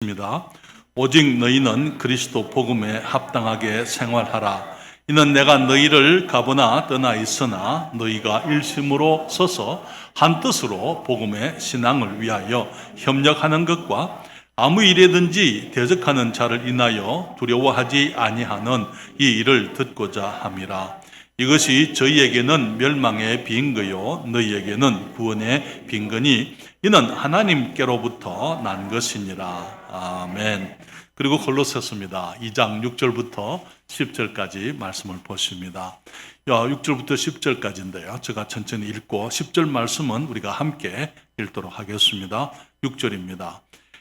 있습니다. 오직 너희는 그리스도 복음에 합당하게 생활하라. 이는 내가 너희를 가보나 떠나 있으나 너희가 일심으로 서서 한뜻으로 복음의 신앙을 위하여 협력하는 것과 아무 일에든지 대적하는 자를 인하여 두려워하지 아니하는 이 일을 듣고자 함이라. 이것이 저희에게는 멸망의 빈거요 너희에게는 구원의 빈거니 이는 하나님께로부터 난 것이니라. 아멘. 그리고 골로새서입니다. 2장 6절부터 10절까지 말씀을 보십니다. 6절부터 10절까지인데요. 제가 천천히 읽고 10절 말씀은 우리가 함께 읽도록 하겠습니다. 6절입니다.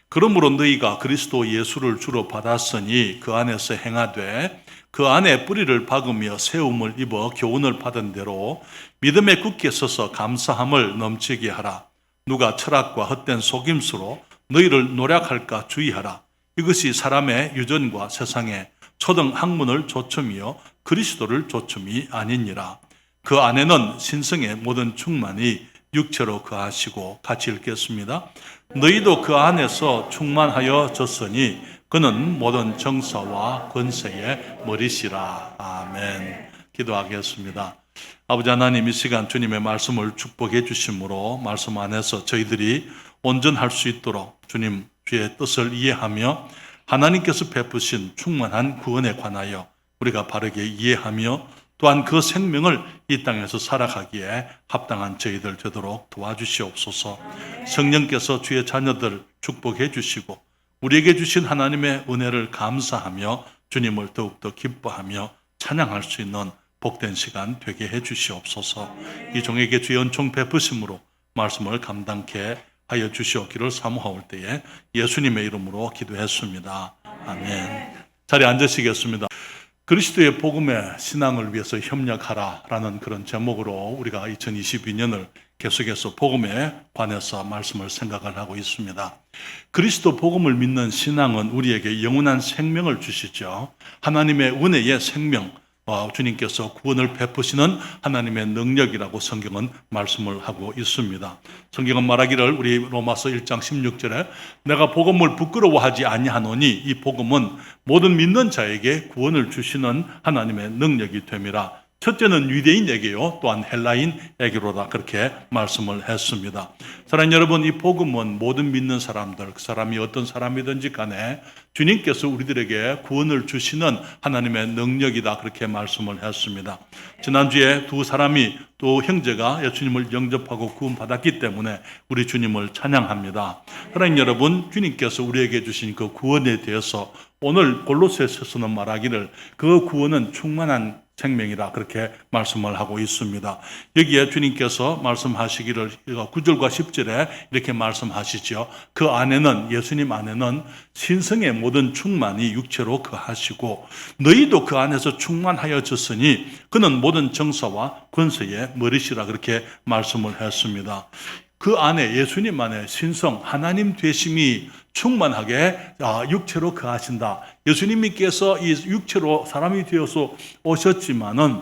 그러므로 너희가 그리스도 예수를 주로 받았으니 그 안에서 행하되 그 안에 뿌리를 박으며 세움을 입어 교훈을 받은 대로 믿음에 굳게 서서 감사함을 넘치게 하라. 누가 철학과 헛된 속임수로 너희를 노략할까 주의하라. 이것이 사람의 유전과 세상의 초등 학문을 조춤이요 그리스도를 조춤이 아니니라. 그 안에는 신성의 모든 충만이 육체로 거하시고, 같이 읽겠습니다. 너희도 그 안에서 충만하여 졌으니 그는 모든 정사와 권세의 머리시라. 아멘. 기도하겠습니다. 아버지 하나님, 이 시간 주님의 말씀을 축복해 주심으로 말씀 안에서 저희들이 온전할 수 있도록 주님 주의 뜻을 이해하며 하나님께서 베푸신 충만한 구원에 관하여 우리가 바르게 이해하며 또한 그 생명을 이 땅에서 살아가기에 합당한 저희들 되도록 도와주시옵소서. 성령께서 주의 자녀들 축복해 주시고 우리에게 주신 하나님의 은혜를 감사하며 주님을 더욱더 기뻐하며 찬양할 수 있는 복된 시간 되게 해 주시옵소서. 이 종에게 주의 은총 베푸심으로 말씀을 감당케 하여 주시옵기를 사모하올 때에 예수님의 이름으로 기도했습니다. 아멘. 자리에 앉으시겠습니다. 그리스도의 복음의 신앙을 위해서 협력하라라는 그런 제목으로 우리가 2022년을 계속해서 복음에 관해서 말씀을 생각을 하고 있습니다. 그리스도 복음을 믿는 신앙은 우리에게 영원한 생명을 주시죠. 하나님의 은혜의 생명, 주님께서 구원을 베푸시는 하나님의 능력이라고 성경은 말씀을 하고 있습니다. 성경은 말하기를 우리 로마서 1장 16절에 내가 복음을 부끄러워하지 아니하노니 이 복음은 모든 믿는 자에게 구원을 주시는 하나님의 능력이 됨이라. 첫째는 유대인에게요 또한 헬라인에게로다, 그렇게 말씀을 했습니다. 사랑하는 여러분, 이 복음은 모든 믿는 사람들, 그 사람이 어떤 사람이든지 간에 주님께서 우리들에게 구원을 주시는 하나님의 능력이다, 그렇게 말씀을 했습니다. 지난주에 두 사람이 또 형제가 예수님을 영접하고 구원받았기 때문에 우리 주님을 찬양합니다. 사랑하는 여러분, 주님께서 우리에게 주신 그 구원에 대해서 오늘 골로새서는 말하기를 그 구원은 충만한 생명이라, 그렇게 말씀을 하고 있습니다. 여기에 주님께서 말씀하시기를 9절과 10절에 이렇게 말씀하시죠. 그 안에는, 예수님 안에는 신성의 모든 충만이 육체로 거하시고 너희도 그 안에서 충만하여졌으니 그는 모든 정사와 권세의 머리시라, 그렇게 말씀을 했습니다. 그 안에, 예수님 안에 신성 하나님 되심이 충만하게 육체로 거하신다. 예수님께서 이 육체로 사람이 되어서 오셨지만은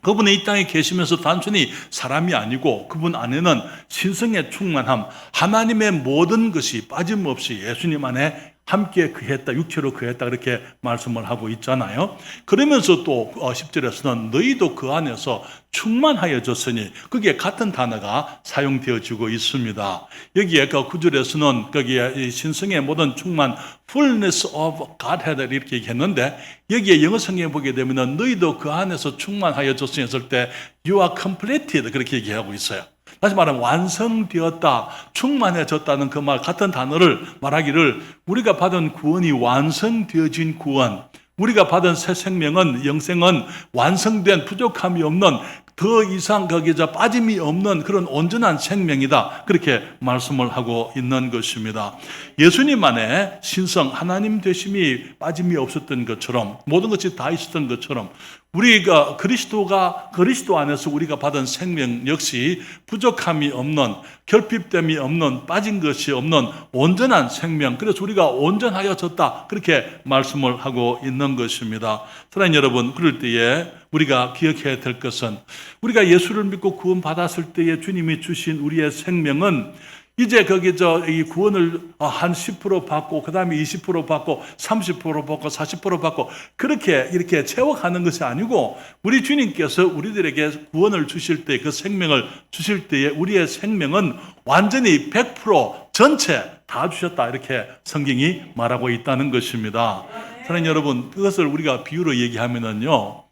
그분이 이 땅에 계시면서 단순히 사람이 아니고 그분 안에는 신성의 충만함, 하나님의 모든 것이 빠짐없이 예수님 안에 함께 거했다, 육체로 거했다, 그렇게 말씀을 하고 있잖아요. 그러면서 또 10절에서는 너희도 그 안에서 충만하여졌으니, 그게 같은 단어가 사용되어지고 있습니다. 여기에 그 9절에서는 거기에 신성의 모든 충만, fullness of Godhead 이렇게 얘기했는데, 여기에 영어 성경에 보게 되면 너희도 그 안에서 충만하여졌으니 했을 때 you are completed 그렇게 얘기하고 있어요. 다시 말하면 완성되었다, 충만해졌다는 그 말, 같은 단어를 말하기를 우리가 받은 구원이 완성되어진 구원, 우리가 받은 새 생명은, 영생은 완성된, 부족함이 없는, 더 이상 거기서 빠짐이 없는 그런 온전한 생명이다, 그렇게 말씀을 하고 있는 것입니다. 예수님 안에 신성 하나님 되심이 빠짐이 없었던 것처럼, 모든 것이 다 있었던 것처럼 우리가 그리스도 안에서 우리가 받은 생명 역시 부족함이 없는, 결핍됨이 없는, 빠진 것이 없는 온전한 생명, 그래서 우리가 온전하여졌다, 그렇게 말씀을 하고 있는 것입니다. 사랑하는 여러분, 그럴 때에 우리가 기억해야 될 것은 우리가 예수를 믿고 구원받았을 때에 주님이 주신 우리의 생명은 이제 거기 이 구원을 한 10% 받고, 그 다음에 20% 받고, 30% 받고, 40% 받고, 그렇게 이렇게 채워가는 것이 아니고, 우리 주님께서 우리들에게 구원을 주실 때, 그 생명을 주실 때에 우리의 생명은 완전히 100% 전체 다 주셨다. 이렇게 성경이 말하고 있다는 것입니다. 사랑하는 여러분, 그것을 우리가 비유로 얘기하면은요,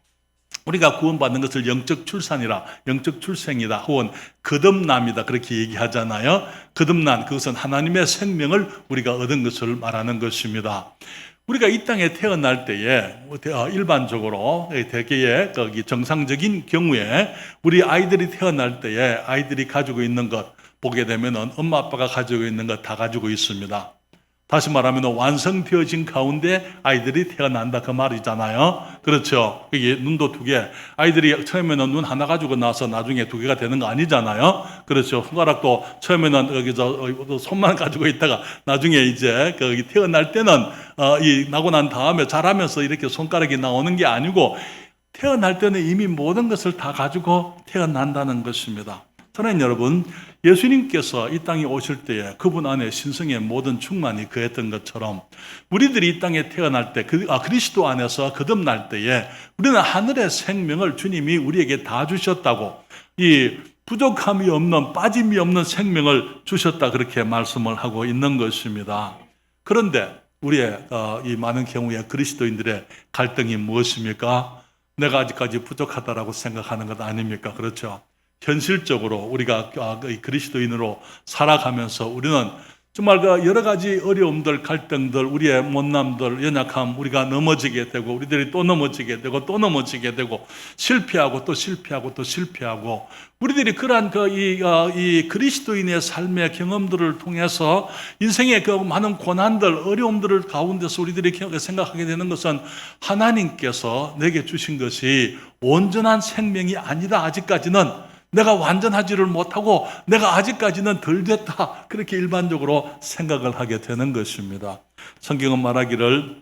우리가 구원받는 것을 영적 출산이라, 영적 출생이다, 혹은 거듭남이다, 그렇게 얘기하잖아요. 거듭난, 그것은 하나님의 생명을 우리가 얻은 것을 말하는 것입니다. 우리가 이 땅에 태어날 때에 일반적으로 대개의 정상적인 경우에 우리 아이들이 태어날 때에 아이들이 가지고 있는 것 보게 되면은 엄마 아빠가 가지고 있는 것 다 가지고 있습니다. 다시 말하면 완성되어진 가운데 아이들이 태어난다, 그 말이잖아요. 그렇죠. 이게 눈도 2개. 아이들이 처음에는 눈 하나 가지고 나서 나중에 2개가 되는 거 아니잖아요. 그렇죠. 손가락도 처음에는 여기서 손만 가지고 있다가 나중에 이제 태어날 때는 나고 난 다음에 자라면서 이렇게 손가락이 나오는 게 아니고, 태어날 때는 이미 모든 것을 다 가지고 태어난다는 것입니다. 사랑하는 여러분, 예수님께서 이 땅에 오실 때에 그분 안에 신성의 모든 충만이 거했던 것처럼 우리들이 이 땅에 태어날 때, 그리스도 안에서 거듭날 때에 우리는 하늘의 생명을 주님이 우리에게 다 주셨다고, 이 부족함이 없는, 빠짐이 없는 생명을 주셨다, 그렇게 말씀을 하고 있는 것입니다. 그런데 우리의 이 많은 경우에 그리스도인들의 갈등이 무엇입니까? 내가 아직까지 부족하다라고 생각하는 것 아닙니까? 그렇죠. 현실적으로 우리가 그리스도인으로 살아가면서 우리는 정말 여러 가지 어려움들, 갈등들, 우리의 못남들, 연약함, 우리가 넘어지게 되고, 우리들이 또 넘어지게 되고, 또 넘어지게 되고, 실패하고 또 실패하고 또 실패하고, 우리들이 그러한 이 그리스도인의 삶의 경험들을 통해서 인생의 그 많은 고난들, 어려움들을 가운데서 우리들이 생각하게 되는 것은 하나님께서 내게 주신 것이 온전한 생명이 아니다. 아직까지는 내가 완전하지를 못하고 내가 아직까지는 덜 됐다, 그렇게 일반적으로 생각을 하게 되는 것입니다. 성경은 말하기를,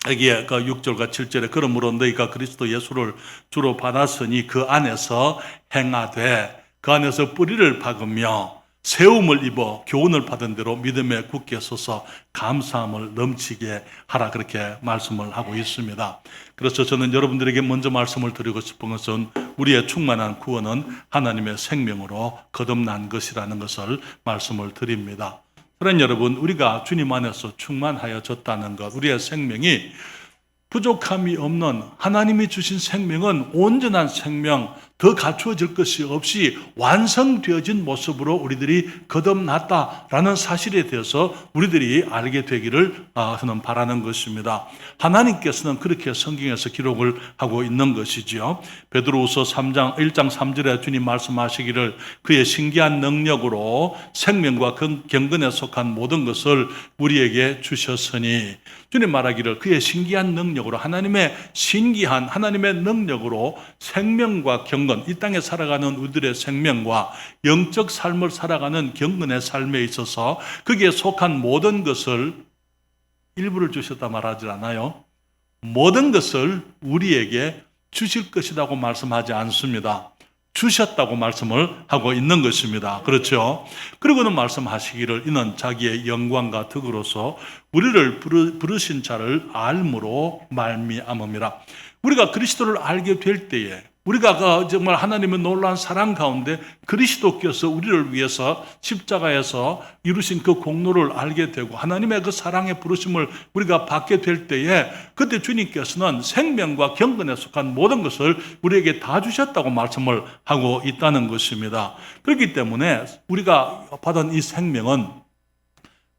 여기에 6절과 7절에 그러므로 너희가 그리스도 예수를 주로 받았으니 그 안에서 행하되 그 안에서 뿌리를 박으며 세움을 입어 교훈을 받은 대로 믿음에 굳게 서서 감사함을 넘치게 하라, 그렇게 말씀을 하고 있습니다. 그래서 저는 여러분들에게 먼저 말씀을 드리고 싶은 것은 우리의 충만한 구원은 하나님의 생명으로 거듭난 것이라는 것을 말씀을 드립니다. 그런 여러분, 우리가 주님 안에서 충만하여졌다는 것, 우리의 생명이 부족함이 없는, 하나님이 주신 생명은 온전한 생명, 더 갖추어질 것이 없이 완성되어진 모습으로 우리들이 거듭났다라는 사실에 대해서 우리들이 알게 되기를 저는 바라는 것입니다. 하나님께서는 그렇게 성경에서 기록을 하고 있는 것이지요. 베드로후서 1장 3절에 주님 말씀하시기를 그의 신기한 능력으로 생명과 경건에 속한 모든 것을 우리에게 주셨으니, 주님 말하기를 그의 신기한 능력으로, 하나님의 신기한 하나님의 능력으로 생명과 경건, 이 땅에 살아가는 우리들의 생명과 영적 삶을 살아가는 경건의 삶에 있어서 거기에 속한 모든 것을, 일부를 주셨다 말하지 않아요. 모든 것을 우리에게 주실 것이라고 말씀하지 않습니다. 주셨다고 말씀을 하고 있는 것입니다. 그렇죠? 그리고는 말씀하시기를 이는 자기의 영광과 덕으로서 우리를 부르신 자를 알므로 말미암음이라. 우리가 그리스도를 알게 될 때에, 우리가 정말 하나님의 놀라운 사랑 가운데 그리스도께서 우리를 위해서 십자가에서 이루신 그 공로를 알게 되고 하나님의 그 사랑의 부르심을 우리가 받게 될 때에, 그때 주님께서는 생명과 경건에 속한 모든 것을 우리에게 다 주셨다고 말씀을 하고 있다는 것입니다. 그렇기 때문에 우리가 받은 이 생명은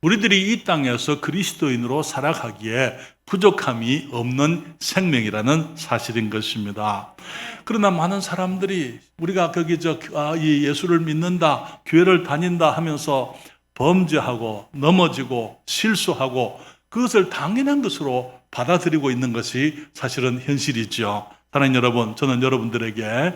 우리들이 이 땅에서 그리스도인으로 살아가기에 부족함이 없는 생명이라는 사실인 것입니다. 그러나 많은 사람들이 우리가 이 예수를 믿는다, 교회를 다닌다 하면서 범죄하고 넘어지고 실수하고 그것을 당연한 것으로 받아들이고 있는 것이 사실은 현실이죠. 사랑하는 여러분, 저는 여러분들에게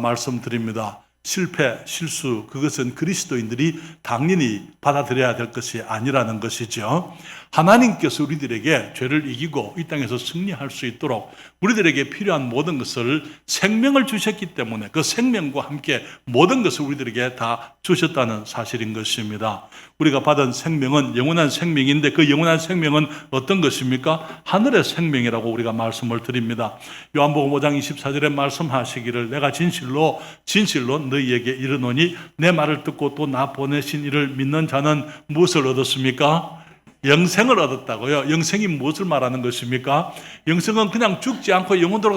말씀드립니다. 실패, 실수, 그것은 그리스도인들이 당연히 받아들여야 될 것이 아니라는 것이죠. 하나님께서 우리들에게 죄를 이기고 이 땅에서 승리할 수 있도록 우리들에게 필요한 모든 것을 생명을 주셨기 때문에 그 생명과 함께 모든 것을 우리들에게 다 주셨다는 사실인 것입니다. 우리가 받은 생명은 영원한 생명인데 그 영원한 생명은 어떤 것입니까? 하늘의 생명이라고 우리가 말씀을 드립니다. 요한복음 5장 24절에 말씀하시기를 내가 진실로 너희에게 이르노니 내 말을 듣고 또 나 보내신 이를 믿는 자는 무엇을 얻었습니까? 영생을 얻었다고요. 영생이 무엇을 말하는 것입니까? 영생은 그냥 죽지 않고 영원토록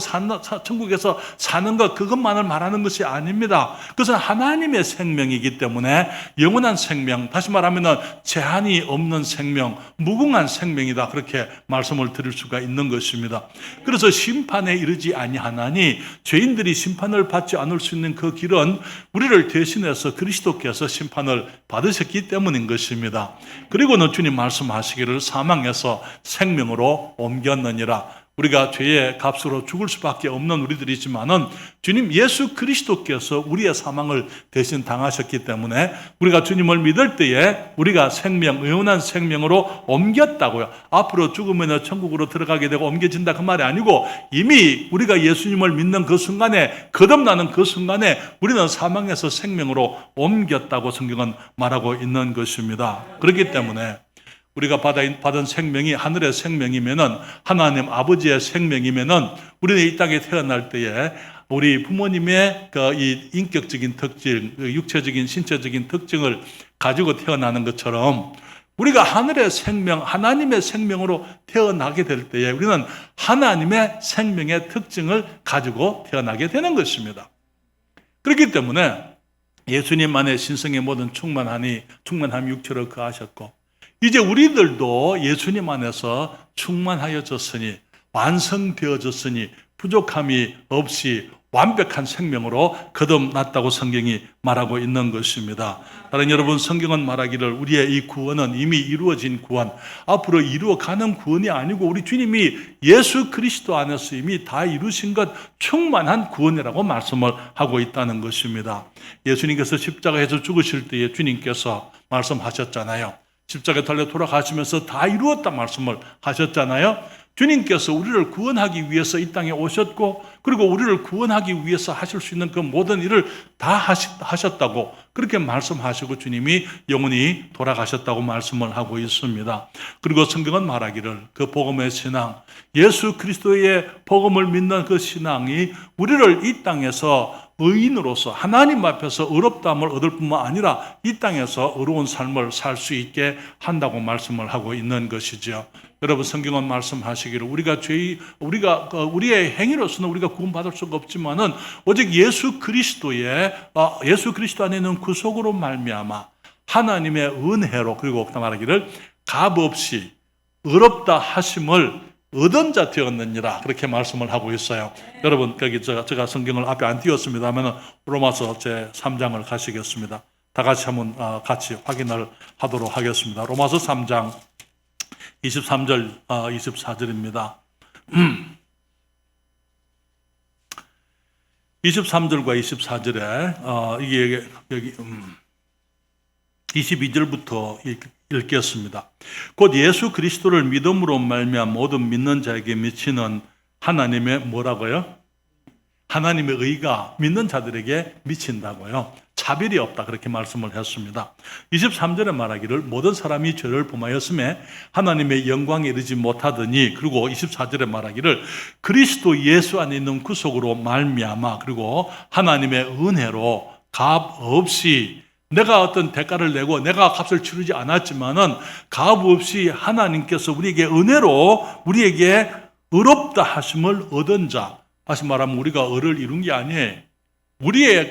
천국에서 사는 것, 그것만을 말하는 것이 아닙니다. 그것은 하나님의 생명이기 때문에 영원한 생명, 다시 말하면 제한이 없는 생명, 무궁한 생명이다, 그렇게 말씀을 드릴 수가 있는 것입니다. 그래서 심판에 이르지 아니하나니 죄인들이 심판을 받지 않을 수 있는 그 길은 우리를 대신해서 그리스도께서 심판을 받으셨기 때문인 것입니다. 그리고는 주님 말씀하시기를 사망에서 생명으로 옮겼느니라. 우리가 죄의 값으로 죽을 수밖에 없는 우리들이지만은 주님 예수 그리스도께서 우리의 사망을 대신 당하셨기 때문에 우리가 주님을 믿을 때에 우리가 생명, 영원한 생명으로 옮겼다고요. 앞으로 죽으면 천국으로 들어가게 되고 옮겨진다 그 말이 아니고 이미 우리가 예수님을 믿는 그 순간에, 거듭나는 그 순간에 우리는 사망에서 생명으로 옮겼다고 성경은 말하고 있는 것입니다. 그렇기 때문에 우리가 받은 생명이 하늘의 생명이면은, 하나님 아버지의 생명이면은, 우리는 이 땅에 태어날 때에 우리 부모님의 이 인격적인 특징, 육체적인, 신체적인 특징을 가지고 태어나는 것처럼 우리가 하늘의 생명, 하나님의 생명으로 태어나게 될 때에 우리는 하나님의 생명의 특징을 가지고 태어나게 되는 것입니다. 그렇기 때문에 예수님 안에 신성의 모든 충만함이 육체로 거하셨고, 이제 우리들도 예수님 안에서 충만하여졌으니, 완성되어졌으니, 부족함이 없이 완벽한 생명으로 거듭났다고 성경이 말하고 있는 것입니다. 다른 여러분, 성경은 말하기를 우리의 이 구원은 이미 이루어진 구원, 앞으로 이루어가는 구원이 아니고 우리 주님이 예수 그리스도 안에서 이미 다 이루신 것, 충만한 구원이라고 말씀을 하고 있다는 것입니다. 예수님께서 십자가에서 죽으실 때에 주님께서 말씀하셨잖아요. 십자가에 달려 돌아가시면서 다 이루었다 말씀을 하셨잖아요. 주님께서 우리를 구원하기 위해서 이 땅에 오셨고, 그리고 우리를 구원하기 위해서 하실 수 있는 그 모든 일을 다 하셨다고 그렇게 말씀하시고 주님이 영원히 돌아가셨다고 말씀을 하고 있습니다. 그리고 성경은 말하기를 그 복음의 신앙, 예수 그리스도의 복음을 믿는 그 신앙이 우리를 이 땅에서 의인으로서 하나님 앞에서 의롭다함을 얻을 뿐만 아니라 이 땅에서 의로운 삶을 살 수 있게 한다고 말씀을 하고 있는 것이죠. 여러분, 성경은 말씀하시기를 우리의 행위로서는 우리가 구원받을 수가 없지만은 오직 예수 그리스도 안에 있는 구속으로 말미암아 하나님의 은혜로, 그리고 말하기를 값없이 의롭다 하심을 얻은 자 되었느니라, 그렇게 말씀을 하고 있어요. 여러분, 여기 제가 성경을 앞에 안 띄웠습니다만 로마서 제 3장을 가시겠습니다. 다 같이 한번 같이 확인을 하도록 하겠습니다. 로마서 3장 23절 24절입니다. 23절과 24절에 이게 여기 22절부터 읽겠습니다. 곧 예수 그리스도를 믿음으로 말미암아 모든 믿는 자에게 미치는 하나님의 뭐라고요? 하나님의 의가 믿는 자들에게 미친다고요. 차별이 없다, 그렇게 말씀을 했습니다. 23절에 말하기를 모든 사람이 죄를 범하였음에 하나님의 영광에 이르지 못하더니, 그리고 24절에 말하기를 그리스도 예수 안에 있는 구속으로 말미암아, 그리고 하나님의 은혜로 값 없이, 내가 어떤 대가를 내고 내가 값을 치르지 않았지만은 값 없이 하나님께서 우리에게 은혜로 우리에게 의롭다 하심을 얻은 자, 다시 말하면 우리가 의를 이룬 게 아니에요. 우리의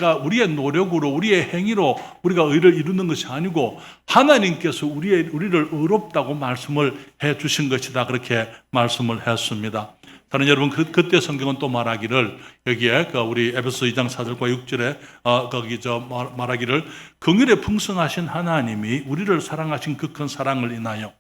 노력으로, 우리의 행위로 우리가 의를 이루는 것이 아니고 하나님께서 우리를 의롭다고 말씀을 해 주신 것이다, 그렇게 말씀을 했습니다. 다른 여러분, 그때 성경은 또 말하기를, 여기에 우리 에베소 2장 4절과 6절에 말하기를 긍휼에 풍성하신 하나님이 우리를 사랑하신 그 큰 사랑을 인하여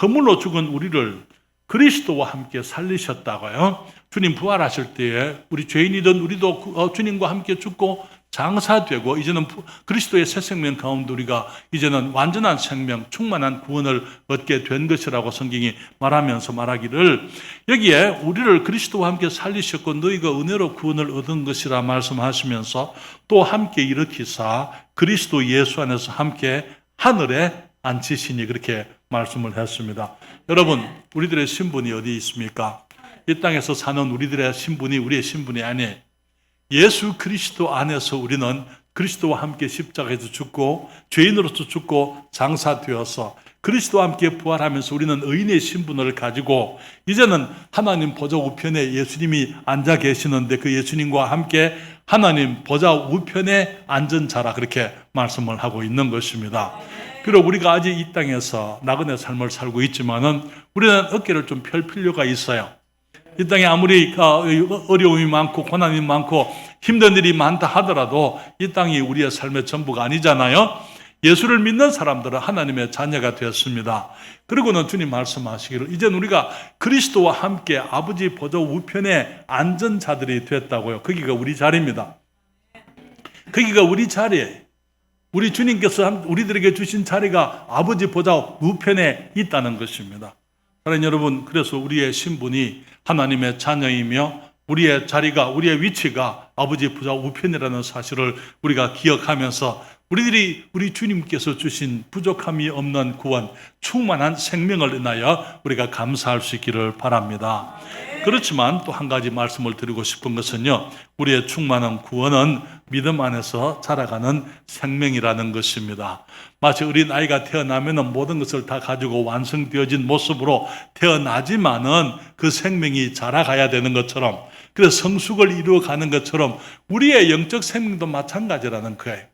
허물로 죽은 우리를 그리스도와 함께 살리셨다고요. 주님 부활하실 때에 우리 죄인이던 우리도 주님과 함께 죽고 장사되고 이제는 그리스도의 새 생명 가운데 우리가 이제는 완전한 생명, 충만한 구원을 얻게 된 것이라고 성경이 말하면서 말하기를 여기에 우리를 그리스도와 함께 살리셨고 너희가 은혜로 구원을 얻은 것이라 말씀하시면서 또 함께 일으키사 그리스도 예수 안에서 함께 하늘에 앉히시니 그렇게 말씀을 했습니다. 여러분, 우리들의 신분이 어디 있습니까? 이 땅에서 사는 우리들의 신분이 우리의 신분이 아니에요. 예수 그리스도 안에서 우리는 그리스도와 함께 십자가에서 죽고 죄인으로서 죽고 장사되어서 그리스도와 함께 부활하면서 우리는 의인의 신분을 가지고 이제는 하나님 보좌 우편에 예수님이 앉아 계시는데 그 예수님과 함께 하나님 보좌 우편에 앉은 자라 그렇게 말씀을 하고 있는 것입니다. 비록 우리가 아직 이 땅에서 나그네 삶을 살고 있지만은 우리는 어깨를 좀 펼 필요가 있어요. 이 땅에 아무리 어려움이 많고 고난이 많고 힘든 일이 많다 하더라도 이 땅이 우리의 삶의 전부가 아니잖아요. 예수를 믿는 사람들은 하나님의 자녀가 되었습니다. 그리고는 주님 말씀하시기를 이제는 우리가 그리스도와 함께 아버지 보좌 우편에 앉은 자들이 됐다고요. 거기가 우리 자리입니다. 거기가 우리 자리예요. 우리 주님께서 우리들에게 주신 자리가 아버지 보좌 우편에 있다는 것입니다. 사랑하는 여러분, 그래서 우리의 신분이 하나님의 자녀이며 우리의 자리가, 우리의 위치가 아버지 보좌 우편이라는 사실을 우리가 기억하면서 우리 주님께서 주신 부족함이 없는 구원, 충만한 생명을 인하여 우리가 감사할 수 있기를 바랍니다. 그렇지만 또 한 가지 말씀을 드리고 싶은 것은요, 우리의 충만한 구원은 믿음 안에서 자라가는 생명이라는 것입니다. 마치 어린 아이가 태어나면 모든 것을 다 가지고 완성되어진 모습으로 태어나지만은 그 생명이 자라가야 되는 것처럼, 그래서 성숙을 이루어가는 것처럼 우리의 영적 생명도 마찬가지라는 거예요.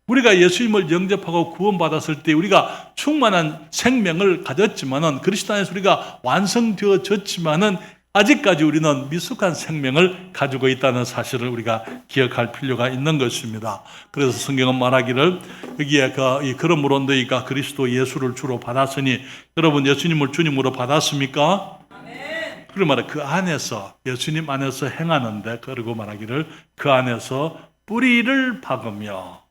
우리가 예수님을 영접하고 구원받았을 때 우리가 충만한 생명을 가졌지만은 그리스도 안에서 우리가 완성되어졌지만은 아직까지 우리는 미숙한 생명을 가지고 있다는 사실을 우리가 기억할 필요가 있는 것입니다. 그래서 성경은 말하기를 여기에 그러므로 너희가 그리스도 예수를 주로 받았으니 여러분 예수님을 주님으로 받았습니까? 그리고 말해 그 안에서 예수님 안에서 행하는데 그리고 말하기를 그 안에서 뿌리를 박으며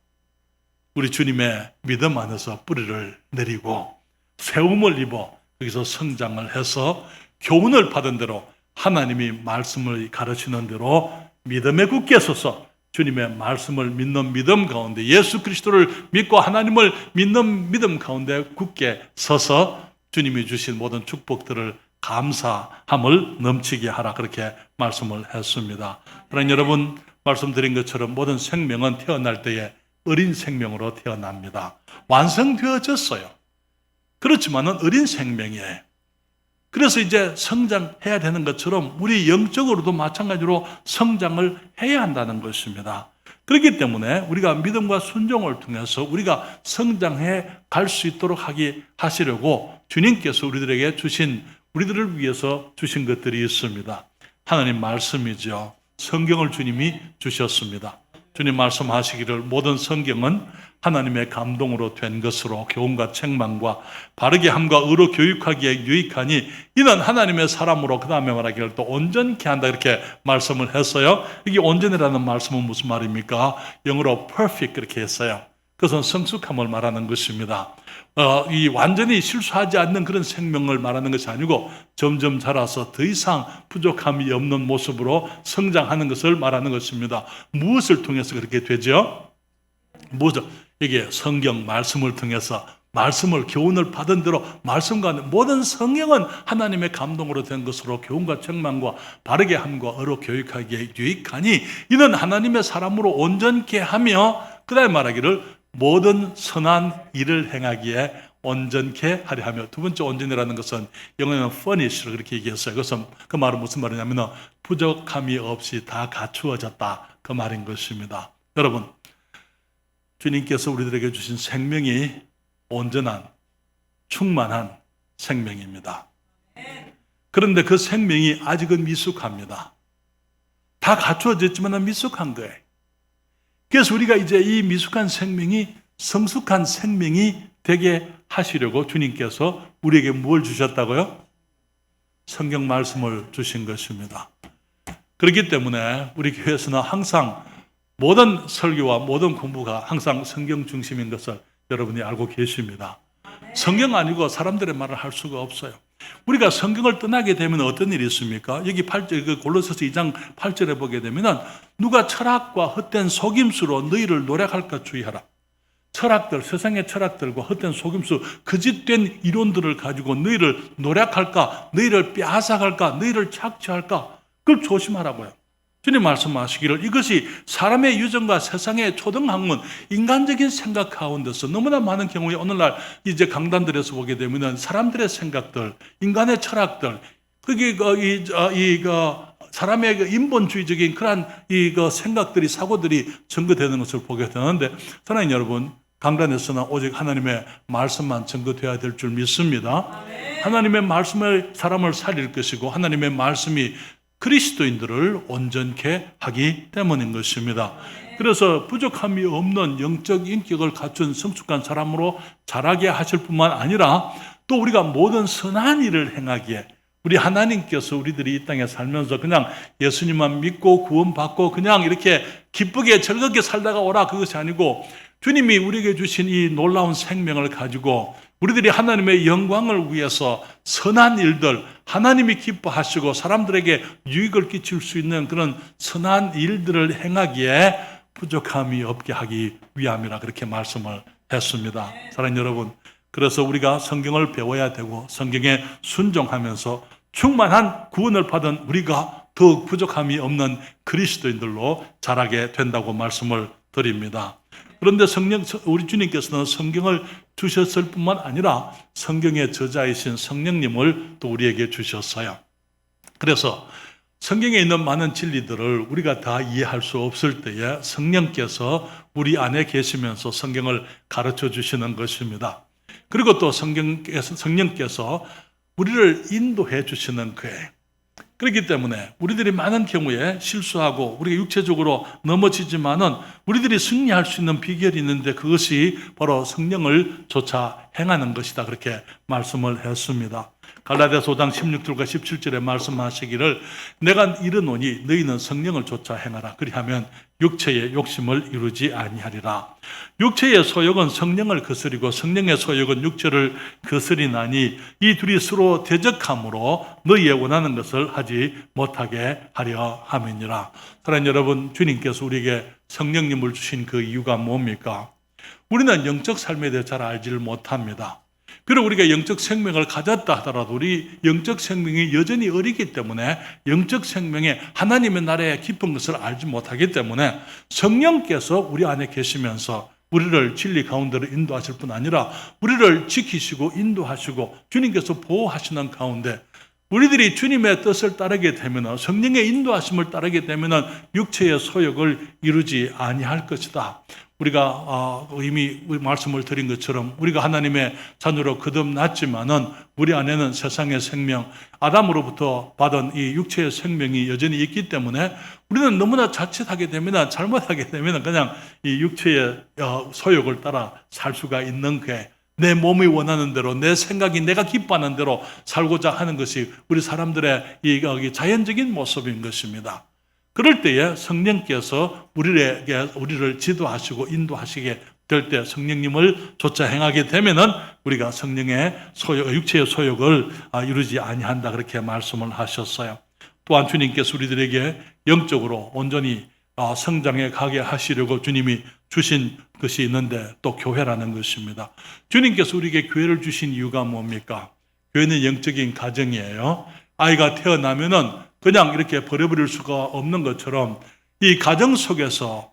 우리 주님의 믿음 안에서 뿌리를 내리고 세움을 입어 여기서 성장을 해서 교훈을 받은 대로 하나님이 말씀을 가르치는 대로 믿음에 굳게 서서 주님의 말씀을 믿는 믿음 가운데 예수 그리스도를 믿고 하나님을 믿는 믿음 가운데 굳게 서서 주님이 주신 모든 축복들을 감사함을 넘치게 하라 그렇게 말씀을 했습니다. 그러나 여러분 말씀드린 것처럼 모든 생명은 태어날 때에 어린 생명으로 태어납니다. 완성되어졌어요. 그렇지만은 어린 생명이에요. 그래서 이제 성장해야 되는 것처럼 우리 영적으로도 마찬가지로 성장을 해야 한다는 것입니다. 그렇기 때문에 우리가 믿음과 순종을 통해서 우리가 성장해 갈 수 있도록 하시려고 주님께서 우리들을 위해서 주신 것들이 있습니다. 하나님 말씀이죠. 성경을 주님이 주셨습니다. 주님 말씀하시기를 모든 성경은 하나님의 감동으로 된 것으로 교훈과 책망과 바르게 함과 의로 교육하기에 유익하니 이는 하나님의 사람으로 그 다음에 말하기를 또 온전케 한다 이렇게 말씀을 했어요. 이게 온전이라는 말씀은 무슨 말입니까? 영어로 perfect 그렇게 했어요. 그것은 성숙함을 말하는 것입니다. 이 완전히 실수하지 않는 그런 생명을 말하는 것이 아니고 점점 자라서 더 이상 부족함이 없는 모습으로 성장하는 것을 말하는 것입니다. 무엇을 통해서 그렇게 되죠? 이게 성경 말씀을 통해서 말씀을 교훈을 받은 대로 말씀과 모든 성경은 하나님의 감동으로 된 것으로 교훈과 책망과 바르게 함과 의로 교육하기에 유익하니 이는 하나님의 사람으로 온전케 하며 그 다음에 말하기를 모든 선한 일을 행하기에 온전케 하려 하며 두 번째 온전이라는 것은 영어에는 furnish를 그렇게 얘기했어요. 그것은 그 말은 무슨 말이냐면 부족함이 없이 다 갖추어졌다 그 말인 것입니다. 여러분 주님께서 우리들에게 주신 생명이 온전한 충만한 생명입니다. 그런데 그 생명이 아직은 미숙합니다. 다 갖추어졌지만 미숙한 거예요. 그래서 우리가 이제 이 미숙한 생명이 성숙한 생명이 되게 하시려고 주님께서 우리에게 뭘 주셨다고요? 성경 말씀을 주신 것입니다. 그렇기 때문에 우리 교회에서는 항상 모든 설교와 모든 공부가 항상 성경 중심인 것을 여러분이 알고 계십니다. 성경 아니고 사람들의 말을 할 수가 없어요. 우리가 성경을 떠나게 되면 어떤 일이 있습니까? 여기 8절, 골로새서 2장 8절에 보게 되면 누가 철학과 헛된 속임수로 너희를 노력할까 주의하라. 철학들, 세상의 철학들과 헛된 속임수, 거짓된 이론들을 가지고 너희를 노력할까, 너희를 빼앗아갈까, 너희를 착취할까, 그걸 조심하라고요. 주님 말씀하시기를 이것이 사람의 유전과 세상의 초등학문, 인간적인 생각 가운데서 너무나 많은 경우에 오늘날 이제 강단들에서 보게 되면 사람들의 생각들, 인간의 철학들, 그게 사람의 인본주의적인 그러한 생각들이, 사고들이 증거되는 것을 보게 되는데, 사랑하는 여러분, 강단에서는 오직 하나님의 말씀만 증거되어야 될 줄 믿습니다. 하나님의 말씀을 사람을 살릴 것이고 하나님의 말씀이 그리스도인들을 온전케 하기 때문인 것입니다. 그래서 부족함이 없는 영적 인격을 갖춘 성숙한 사람으로 자라게 하실 뿐만 아니라 또 우리가 모든 선한 일을 행하기에 우리 하나님께서 우리들이 이 땅에 살면서 그냥 예수님만 믿고 구원받고 그냥 이렇게 기쁘게 즐겁게 살다가 오라, 그것이 아니고 주님이 우리에게 주신 이 놀라운 생명을 가지고 우리들이 하나님의 영광을 위해서 선한 일들, 하나님이 기뻐하시고 사람들에게 유익을 끼칠 수 있는 그런 선한 일들을 행하기에 부족함이 없게 하기 위함이라 그렇게 말씀을 했습니다. 사랑하는 여러분, 그래서 우리가 성경을 배워야 되고 성경에 순종하면서 충만한 구원을 받은 우리가 더욱 부족함이 없는 그리스도인들로 자라게 된다고 말씀을 드립니다. 그런데 우리 주님께서는 성경을 주셨을 뿐만 아니라 성경의 저자이신 성령님을 또 우리에게 주셨어요. 그래서 성경에 있는 많은 진리들을 우리가 다 이해할 수 없을 때에 성령께서 우리 안에 계시면서 성경을 가르쳐 주시는 것입니다. 그리고 또 성령께서 우리를 인도해 주시는 거예요. 그렇기 때문에 우리들이 많은 경우에 실수하고 우리가 육체적으로 넘어지지만은 우리들이 승리할 수 있는 비결이 있는데 그것이 바로 성령을 쫓아 행하는 것이다, 그렇게 말씀을 했습니다. 갈라디아서 5장 16절과 17절에 말씀하시기를 내가 이르노니 너희는 성령을 쫓아 행하라. 그리하면 육체의 욕심을 이루지 아니하리라. 육체의 소욕은 성령을 거스리고 성령의 소욕은 육체를 거스리나니 이 둘이 서로 대적함으로 너희의 원하는 것을 하지 못하게 하려 함이니라. 사랑하는 여러분, 주님께서 우리에게 성령님을 주신 그 이유가 뭡니까? 우리는 영적 삶에 대해 잘 알지를 못합니다. 그리고 우리가 영적 생명을 가졌다 하더라도 우리 영적 생명이 여전히 어리기 때문에 영적 생명의 하나님의 나라의 깊은 것을 알지 못하기 때문에 성령께서 우리 안에 계시면서 우리를 진리 가운데로 인도하실 뿐 아니라 우리를 지키시고 인도하시고 주님께서 보호하시는 가운데 우리들이 주님의 뜻을 따르게 되면, 성령의 인도하심을 따르게 되면 육체의 소욕을 이루지 아니할 것이다. 우리가 이미 말씀을 드린 것처럼 우리가 하나님의 자녀로 거듭났지만은 우리 안에는 세상의 생명, 아담으로부터 받은 이 육체의 생명이 여전히 있기 때문에 우리는 너무나 자칫하게 되면, 잘못하게 되면 그냥 이 육체의 소욕을 따라 살 수가 있는 게, 내 몸이 원하는 대로, 내 생각이 내가 기뻐하는 대로 살고자 하는 것이 우리 사람들의 이 자연적인 모습인 것입니다. 그럴 때에 성령께서 우리를 지도하시고 인도하시게 될 때 성령님을 쫓아 행하게 되면은 우리가 성령의 소욕, 육체의 소욕을 이루지 아니한다, 그렇게 말씀을 하셨어요. 또한 주님께서 우리들에게 영적으로 온전히 성장해 가게 하시려고 주님이 주신 것이 있는데 또 교회라는 것입니다. 주님께서 우리에게 교회를 주신 이유가 뭡니까? 교회는 영적인 가정이에요. 아이가 태어나면은 그냥 이렇게 버려버릴 수가 없는 것처럼 이 가정 속에서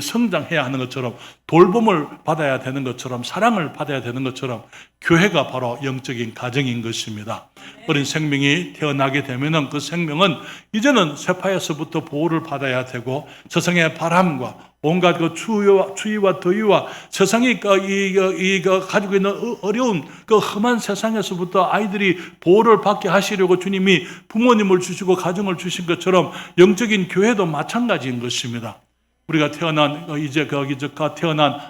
성장해야 하는 것처럼, 돌봄을 받아야 되는 것처럼, 사랑을 받아야 되는 것처럼 교회가 바로 영적인 가정인 것입니다. 어린 생명이 태어나게 되면 그 생명은 이제는 세파에서부터 보호를 받아야 되고 세상의 바람과 온갖 그 추위와 더위와 세상이 가지고 있는 어려운 그 험한 세상에서부터 아이들이 보호를 받게 하시려고 주님이 부모님을 주시고 가정을 주신 것처럼 영적인 교회도 마찬가지인 것입니다. 우리가 태어난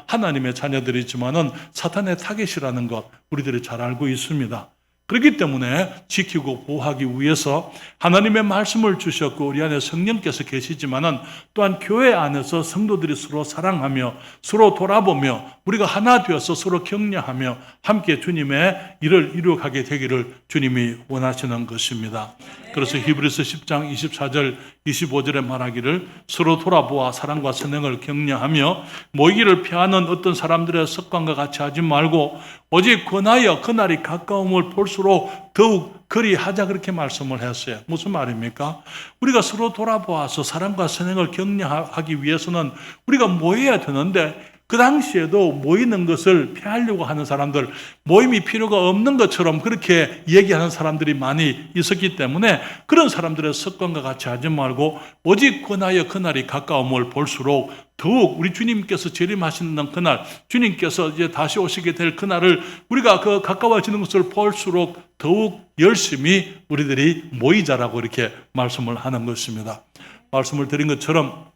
하나님의 자녀들이지만은 사탄의 타겟이라는 것 우리들이 잘 알고 있습니다. 그렇기 때문에 지키고 보호하기 위해서 하나님의 말씀을 주셨고 우리 안에 성령께서 계시지만은 또한 교회 안에서 성도들이 서로 사랑하며 서로 돌아보며 우리가 하나 되어서 서로 격려하며 함께 주님의 일을 이루어가게 되기를 주님이 원하시는 것입니다. 그래서 히브리서 10장 24절 25절에 말하기를 서로 돌아보아 사랑과 선행을 격려하며 모이기를 피하는 어떤 사람들의 습관과 같이 하지 말고 오직 권하여 그날이 가까움을 볼수록 더욱 그리하자 그렇게 말씀을 했어요. 무슨 말입니까? 우리가 서로 돌아보아서 사랑과 선행을 격려하기 위해서는 우리가 모여야 되는데 그 당시에도 모이는 것을 피하려고 하는 사람들, 모임이 필요가 없는 것처럼 그렇게 얘기하는 사람들이 많이 있었기 때문에 그런 사람들의 습관과 같이 하지 말고 오직 권하여 그날이 가까움을 볼수록 더욱 우리 주님께서 재림하시는 그날, 주님께서 이제 다시 오시게 될 그날을 우리가 그 가까워지는 것을 볼수록 더욱 열심히 우리들이 모이자라고 이렇게 말씀을 하는 것입니다. 말씀을 드린 것처럼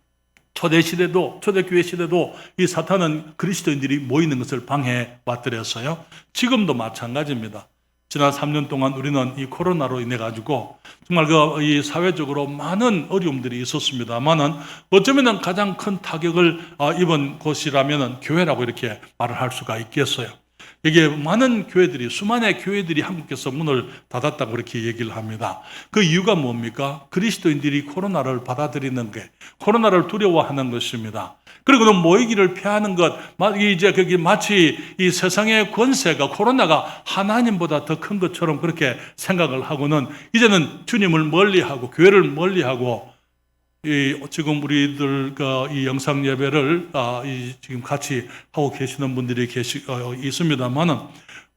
초대교회 시대도 이 사탄은 그리스도인들이 모이는 것을 방해해 왔더랬어요. 지금도 마찬가지입니다. 지난 3년 동안 우리는 이 코로나로 인해 가지고 정말 이 사회적으로 많은 어려움들이 있었습니다만은 어쩌면은 가장 큰 타격을 입은 곳이라면은 교회라고 이렇게 말을 할 수가 있겠어요. 여기에 많은 교회들이, 수많은 교회들이 한국에서 문을 닫았다고 그렇게 얘기를 합니다. 그 이유가 뭡니까? 그리스도인들이 코로나를 받아들이는 게, 코로나를 두려워하는 것입니다. 그리고 모이기를 피하는 것, 이제 그게 마치 이 세상의 권세가, 코로나가 하나님보다 더 큰 것처럼 그렇게 생각을 하고는 이제는 주님을 멀리하고 교회를 멀리하고 지금 우리들 이 영상 예배를 지금 같이 하고 계시는 분들이 있습니다만은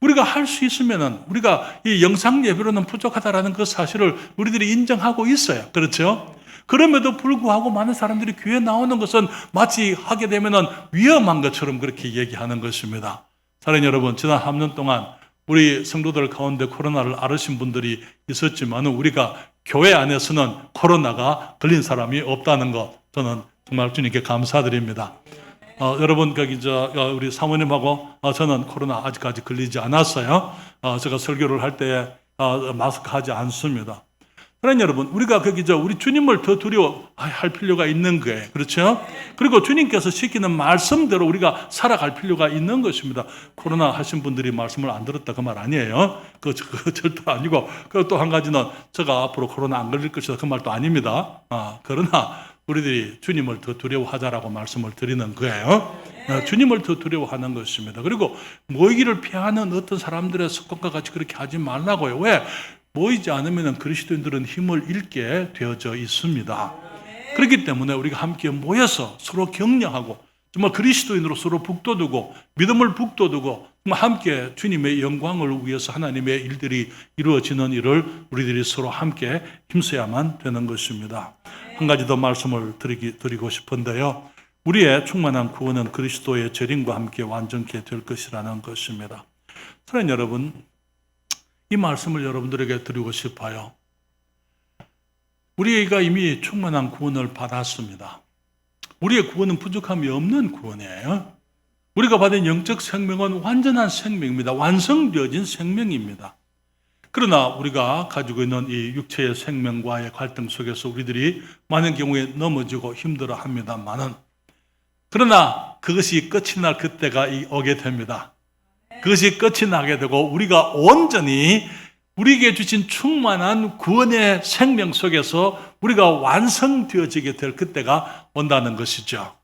우리가 할 수 있으면은 우리가 이 영상 예배로는 부족하다라는 그 사실을 우리들이 인정하고 있어요. 그렇죠? 그럼에도 불구하고 많은 사람들이 교회 나오는 것은 마치 하게 되면은 위험한 것처럼 그렇게 얘기하는 것입니다. 사랑하는 여러분, 지난 3년 동안 우리 성도들 가운데 코로나를 앓으신 분들이 있었지만 우리가 교회 안에서는 코로나가 걸린 사람이 없다는 것, 저는 정말 주님께 감사드립니다. 여러분, 우리 사모님하고 저는 코로나 아직까지 걸리지 않았어요. 제가 설교를 할 때 마스크 하지 않습니다. 그러나 여러분, 우리가 우리 주님을 더 두려워할 필요가 있는 거예요. 그렇죠? 그리고 주님께서 시키는 말씀대로 우리가 살아갈 필요가 있는 것입니다. 코로나 하신 분들이 말씀을 안 들었다 그 말 아니에요. 그 절대 아니고, 그리고 또 한 가지는 제가 앞으로 코로나 안 걸릴 것이다 그 말도 아닙니다. 그러나 우리들이 주님을 더 두려워하자라고 말씀을 드리는 거예요. 주님을 더 두려워하는 것입니다. 그리고 모이기를 피하는 어떤 사람들의 습관과 같이 그렇게 하지 말라고요. 왜? 모이지 않으면 그리스도인들은 힘을 잃게 되어져 있습니다. 그렇기 때문에 우리가 함께 모여서 서로 격려하고 정말 그리스도인으로 서로 북돋우고 믿음을 북돋우고 함께 주님의 영광을 위해서 하나님의 일들이 이루어지는 일을 우리들이 서로 함께 힘써야만 되는 것입니다. 한 가지 더 말씀을 드리고 싶은데요. 우리의 충만한 구원은 그리스도의 재림과 함께 완전케 될 것이라는 것입니다. 사랑하는 여러분, 이 말씀을 여러분들에게 드리고 싶어요. 우리가 이미 충만한 구원을 받았습니다. 우리의 구원은 부족함이 없는 구원이에요. 우리가 받은 영적 생명은 완전한 생명입니다. 완성되어진 생명입니다. 그러나 우리가 가지고 있는 이 육체의 생명과의 갈등 속에서 우리들이 많은 경우에 넘어지고 힘들어합니다만은 그러나 그것이 끝이 날 그때가 오게 됩니다. 그것이 끝이 나게 되고 우리가 온전히 우리에게 주신 충만한 구원의 생명 속에서 우리가 완성되어지게 될 그때가 온다는 것이죠.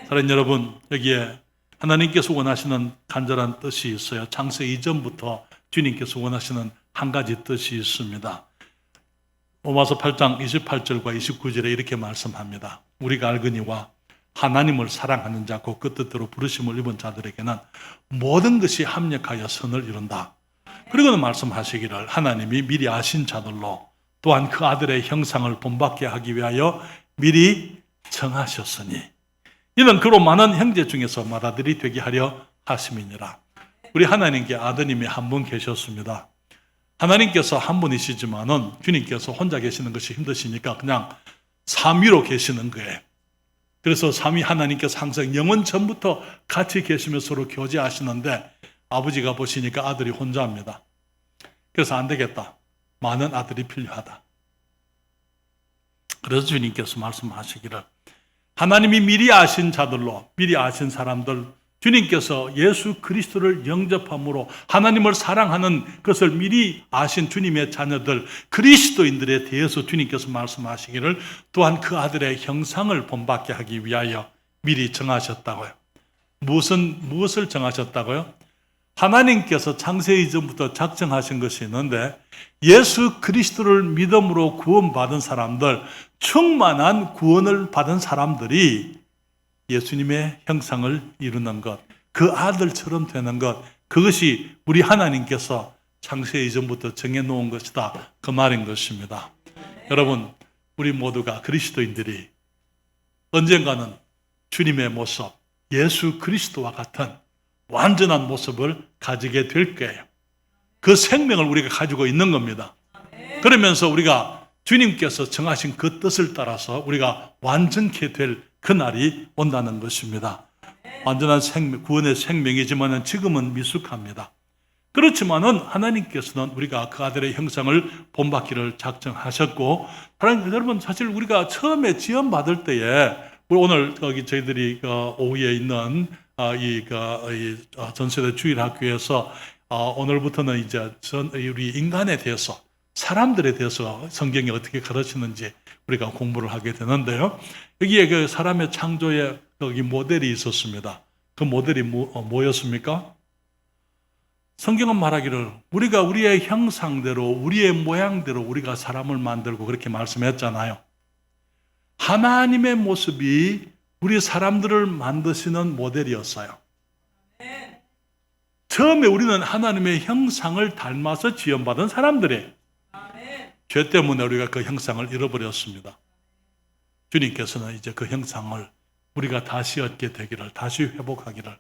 사랑하는 여러분, 여기에 하나님께서 원하시는 간절한 뜻이 있어요. 창세 이전부터 주님께서 원하시는 한 가지 뜻이 있습니다. 로마서 8장 28절과 29절에 이렇게 말씀합니다. 우리가 알거니와 하나님을 사랑하는 자, 그 뜻대로 부르심을 입은 자들에게는 모든 것이 합력하여 선을 이룬다. 그리고는 말씀하시기를 하나님이 미리 아신 자들로 또한 그 아들의 형상을 본받게 하기 위하여 미리 정하셨으니 이는 그로 많은 형제 중에서 맏아들이 되게 하려 하심이니라. 우리 하나님께 아드님이 한 분 계셨습니다. 하나님께서 한 분이시지만은 주님께서 혼자 계시는 것이 힘드시니까 그냥 삼위로 계시는 거예요. 그래서 삼위 하나님께서 항상 영원 전부터 같이 계시며 서로 교제하시는데 아버지가 보시니까 아들이 혼자입니다. 그래서 안 되겠다. 많은 아들이 필요하다. 그래서 주님께서 말씀하시기를 하나님이 미리 아신 자들로, 미리 아신 사람들, 주님께서 예수 그리스도를 영접함으로 하나님을 사랑하는 것을 미리 아신 주님의 자녀들, 그리스도인들에 대해서 주님께서 말씀하시기를 또한 그 아들의 형상을 본받게 하기 위하여 미리 정하셨다고요. 무엇을 정하셨다고요? 하나님께서 창세 이전부터 작정하신 것이 있는데 예수 그리스도를 믿음으로 구원받은 사람들, 충만한 구원을 받은 사람들이 예수님의 형상을 이루는 것, 그 아들처럼 되는 것, 그것이 우리 하나님께서 창세 이전부터 정해놓은 것이다. 그 말인 것입니다. 여러분, 우리 모두가 그리스도인들이 언젠가는 주님의 모습, 예수 그리스도와 같은 완전한 모습을 가지게 될 거예요. 그 생명을 우리가 가지고 있는 겁니다. 그러면서 우리가 주님께서 정하신 그 뜻을 따라서 우리가 완전케 될 그날이 온다는 것입니다. 완전한 생명, 구원의 생명이지만 지금은 미숙합니다. 그렇지만은 하나님께서는 우리가 그 아들의 형상을 본받기를 작정하셨고, 여러분 사실 우리가 처음에 지원받을 때에 오늘 저희들이 오후에 있는 이 전세대 주일학교에서 오늘부터는 이제 우리 인간에 대해서, 사람들에 대해서 성경이 어떻게 가르치는지 우리가 공부를 하게 되는데요. 여기에 그 사람의 창조에 여기 모델이 있었습니다. 그 모델이 뭐였습니까? 성경은 말하기를 우리가 우리의 형상대로, 우리의 모양대로 우리가 사람을 만들고 그렇게 말씀했잖아요. 하나님의 모습이 우리 사람들을 만드시는 모델이었어요. 처음에 우리는 하나님의 형상을 닮아서 지원받은 사람들이에요. 죄 때문에 우리가 그 형상을 잃어버렸습니다. 주님께서는 이제 그 형상을 우리가 다시 얻게 되기를, 다시 회복하기를,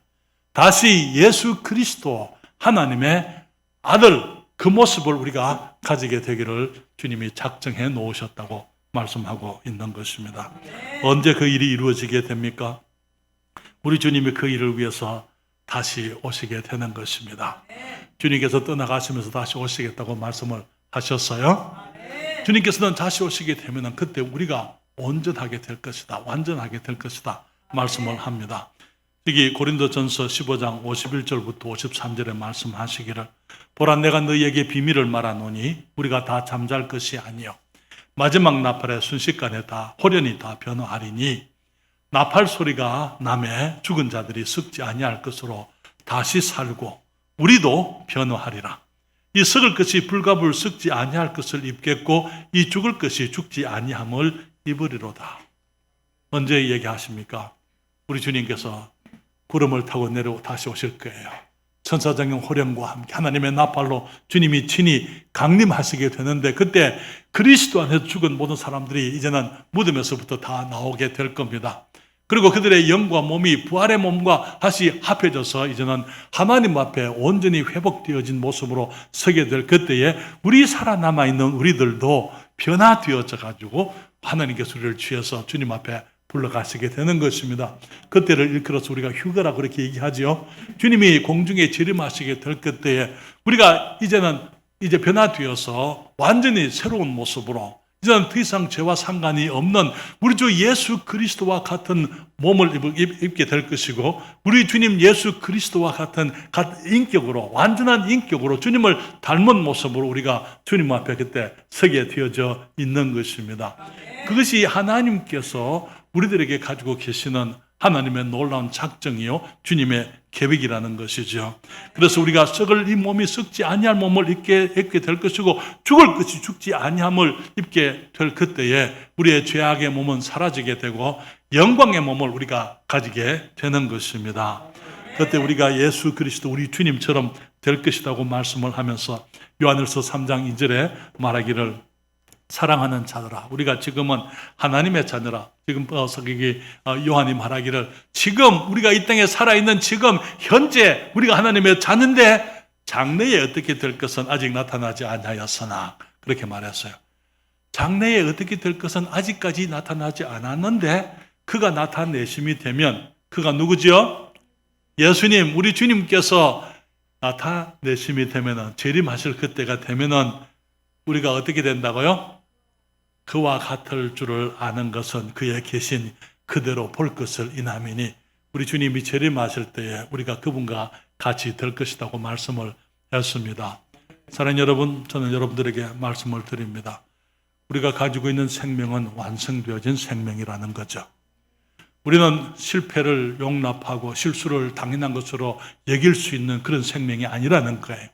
다시 예수 그리스도 하나님의 아들 그 모습을 우리가 가지게 되기를 주님이 작정해 놓으셨다고 말씀하고 있는 것입니다. 언제 그 일이 이루어지게 됩니까? 우리 주님이 그 일을 위해서 다시 오시게 되는 것입니다. 주님께서 떠나가시면서 다시 오시겠다고 말씀을 하셨어요. 주님께서는 다시 오시게 되면 그때 우리가 온전하게 될 것이다, 완전하게 될 것이다 말씀을 합니다. 여기 고린도전서 15장 51절부터 53절에 말씀하시기를 보라 내가 너희에게 비밀을 말하노니 우리가 다 잠잘 것이 아니요 마지막 나팔의 순식간에 다 홀연히 다 변화하리니 나팔 소리가 나매 죽은 자들이 썩지 아니할 것으로 다시 살고 우리도 변화하리라. 이 썩을 것이 불가불 썩지 아니할 것을 입겠고 이 죽을 것이 죽지 아니함을 입으리로다. 언제 얘기하십니까? 우리 주님께서 구름을 타고 내려 다시 오실 거예요. 천사장경 호령과 함께 하나님의 나팔로 주님이 친히 강림하시게 되는데 그때 그리스도 안에서 죽은 모든 사람들이 이제는 무덤에서부터 다 나오게 될 겁니다. 그리고 그들의 영과 몸이 부활의 몸과 다시 합해져서 이제는 하나님 앞에 온전히 회복되어진 모습으로 서게 될 그때에 우리 살아남아 있는 우리들도 변화되어져 가지고 하나님께서 우리를 취해서 주님 앞에 불러가시게 되는 것입니다. 그때를 일컬어서 우리가 휴거라 그렇게 얘기하죠. 주님이 공중에 재림하시게 될 그때에 우리가 이제 변화되어서 완전히 새로운 모습으로 이제는 더 이상 죄와 상관이 없는 우리 주 예수 그리스도와 같은 몸을 입게 될 것이고 우리 주님 예수 그리스도와 같은 인격으로, 완전한 인격으로 주님을 닮은 모습으로 우리가 주님 앞에 그때 서게 되어져 있는 것입니다. 그것이 하나님께서 우리들에게 가지고 계시는 하나님의 놀라운 작정이요 주님의 계획이라는 것이죠. 그래서 우리가 썩을 이 몸이 썩지 아니할 몸을 입게 될 것이고 죽을 것이 죽지 아니함을 입게 될 그때에 우리의 죄악의 몸은 사라지게 되고 영광의 몸을 우리가 가지게 되는 것입니다. 그때 우리가 예수 그리스도 우리 주님처럼 될 것이라고 말씀을 하면서 요한일서 3장 2절에 말하기를 사랑하는 자들아, 우리가 지금은 하나님의 자녀라. 지금 서기기 요한이 말하기를 지금 우리가 이 땅에 살아있는 지금 현재 우리가 하나님의 자녀인데 장래에 어떻게 될 것은 아직 나타나지 않았으나 그렇게 말했어요. 장래에 어떻게 될 것은 아직까지 나타나지 않았는데 그가 나타내심이 되면 그가 누구죠? 예수님, 우리 주님께서 다 내심이 되면은, 재림하실 그때가 되면은 우리가 어떻게 된다고요? 그와 같을 줄을 아는 것은 그의 계신 그대로 볼 것을 인함이니, 우리 주님이 재림하실 때에 우리가 그분과 같이 될 것이라고 말씀을 했습니다. 사랑하는 여러분, 저는 여러분들에게 말씀을 드립니다. 우리가 가지고 있는 생명은 완성되어진 생명이라는 거죠. 우리는 실패를 용납하고 실수를 당연한 것으로 여길 수 있는 그런 생명이 아니라는 거예요.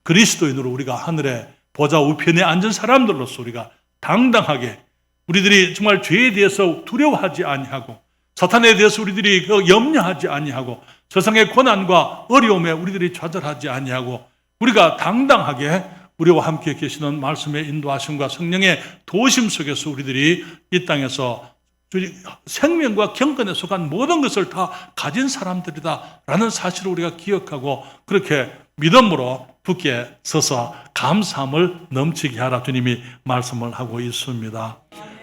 그리스도인으로 우리가 하늘의 보좌 우편에 앉은 사람들로서 우리가 당당하게, 우리들이 정말 죄에 대해서 두려워하지 아니하고, 사탄에 대해서 우리들이 염려하지 아니하고, 세상의 고난과 어려움에 우리들이 좌절하지 아니하고, 우리가 당당하게 우리와 함께 계시는 말씀의 인도하심과 성령의 도우심 속에서 우리들이 이 땅에서 생명과 경건에 속한 모든 것을 다 가진 사람들이다라는 사실을 우리가 기억하고, 그렇게 믿음으로 굳게 서서 감사함을 넘치게 하라 주님이 말씀을 하고 있습니다.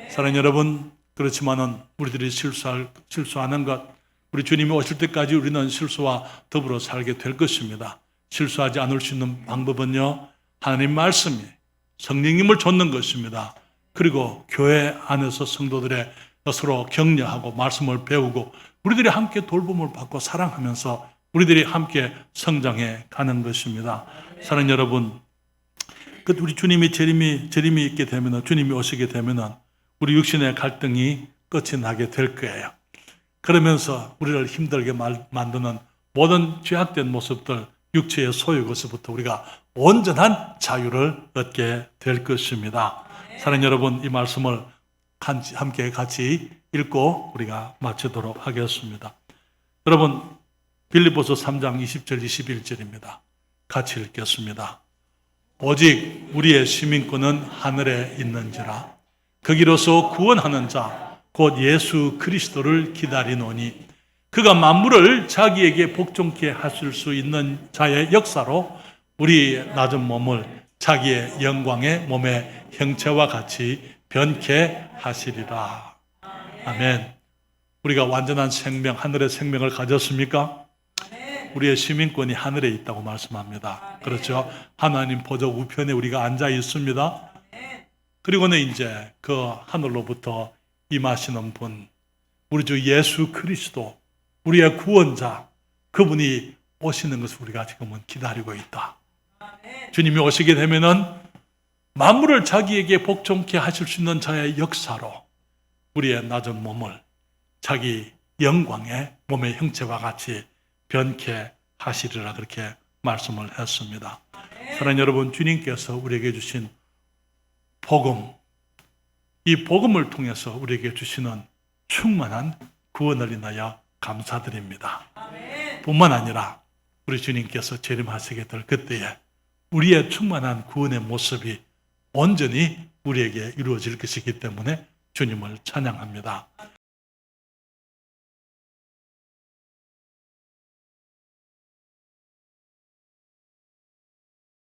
사랑하는 여러분, 그렇지만은 우리들이 실수하는 것, 우리 주님이 오실 때까지 우리는 실수와 더불어 살게 될 것입니다. 실수하지 않을 수 있는 방법은요, 하나님 말씀이 성령님을 좇는 것입니다. 그리고 교회 안에서 성도들의 서로 격려하고 말씀을 배우고 우리들이 함께 돌봄을 받고 사랑하면서 우리들이 함께 성장해 가는 것입니다. 사랑하는 여러분, 우리 주님이 재림이 있게 되면, 주님이 오시게 되면 우리 육신의 갈등이 끝이 나게 될 거예요. 그러면서 우리를 힘들게 만드는 모든 죄악된 모습들, 육체의 소유 것부터 우리가 온전한 자유를 얻게 될 것입니다. 사랑하는 여러분, 이 말씀을 함께 같이 읽고 우리가 마치도록 하겠습니다. 여러분, 빌립보서 3장 20절 21절입니다. 같이 읽겠습니다. 오직 우리의 시민권은 하늘에 있는지라 거기로서 구원하는 자 곧 예수 그리스도를 기다리노니 그가 만물을 자기에게 복종케 하실 수 있는 자의 역사로 우리 낮은 몸을 자기의 영광의 몸의 형체와 같이 변케 하시리라. 아멘. 우리가 완전한 생명, 하늘의 생명을 가졌습니까? 우리의 시민권이 하늘에 있다고 말씀합니다. 그렇죠? 하나님 보좌 우편에 우리가 앉아 있습니다. 그리고는 이제 그 하늘로부터 임하시는 분, 우리 주 예수 그리스도, 우리의 구원자, 그분이 오시는 것을 우리가 지금은 기다리고 있다. 주님이 오시게 되면은 만물을 자기에게 복종케 하실 수 있는 자의 역사로 우리의 낮은 몸을 자기 영광의 몸의 형체와 같이 변케 하시리라, 그렇게 말씀을 했습니다. 사랑하는 여러분, 주님께서 우리에게 주신 복음, 이 복음을 통해서 우리에게 주시는 충만한 구원을 인하여 감사드립니다. 뿐만 아니라 우리 주님께서 재림하시게 될 그때에 우리의 충만한 구원의 모습이 온전히 우리에게 이루어질 것이기 때문에 주님을 찬양합니다.